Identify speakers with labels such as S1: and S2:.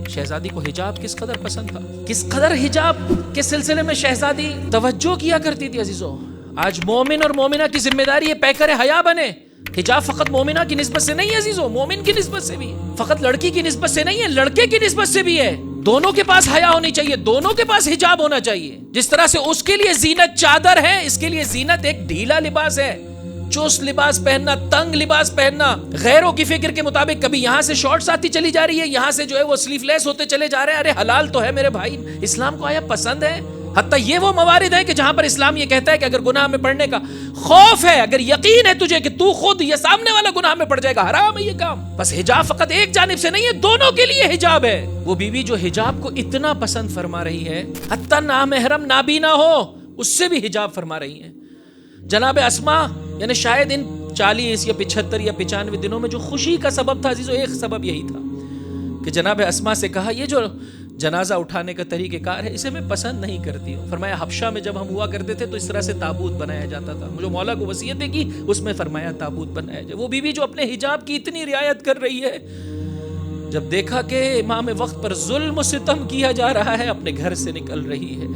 S1: شہزادی کو حجاب کس قدر پسند تھا، کس قدر حجاب کے سلسلے میں شہزادی توجہ کیا کرتی تھی عزیزو۔ آج مومن اور مومنہ کی ذمہ داری ہے پیکر حیا بنے۔ حجاب فقط مومنہ کی نسبت سے نہیں ہے عزیزو، مومن کی نسبت سے بھی ہے، فقط لڑکی کی نسبت سے نہیں ہے، لڑکے کی نسبت سے بھی ہے۔ دونوں کے پاس حیا ہونی چاہیے، دونوں کے پاس حجاب ہونا چاہیے۔ جس طرح سے اس کے لیے زینت چادر ہے، اس کے لیے زینت ایک ڈھیلا لباس ہے، چست لباس پہننا، تنگ لباس پہننا، غیروں کی فکر کے مطابق کبھی یہاں سے شارٹس آتی چلی جا رہی ہے، یہاں سے جو ہے وہ سلیف لیس ہوتے چلے جا رہے ہیں۔ ارے حلال تو ہے میرے بھائی، اسلام کو آیا پسند ہے؟ حتیٰ یہ وہ موارد ہیں کہ جہاں پر اسلام یہ کہتا ہے کہ اگر گناہ میں پڑنے کا خوف ہے، اگر یقین ہے تجھے کہ تو خود یا سامنے والا گناہ میں پڑ جائے گا، حرام ہے یہ کام۔ بس حجاب فقط ایک جانب سے نہیں ہے، دونوں کے لیے حجاب ہے۔ وہ بیوی جو حجاب کو اتنا پسند فرما رہی ہے، حتیٰ نامحرم نابینا ہو اس سے بھی حجاب فرما رہی ہے۔ جناب اسما یعنی شاید ان 40 یا 75 یا 95 دنوں میں جو خوشی کا سبب تھا عزیزو، ایک سبب یہی تھا کہ جناب اسما سے کہا یہ جو جنازہ اٹھانے کا طریقہ کار ہے اسے میں پسند نہیں کرتی ہوں۔ فرمایا حبشہ میں جب ہم ہوا کرتے تھے تو اس طرح سے تابوت بنایا جاتا تھا، مجھے مولا کو وصیتیں کی، اس میں فرمایا تابوت بنایا جائے۔ وہ بیوی جو اپنے حجاب کی اتنی رعایت کر رہی ہے، جب دیکھا کہ امام وقت پر ظلم و ستم کیا جا رہا ہے، اپنے گھر سے نکل رہی ہے۔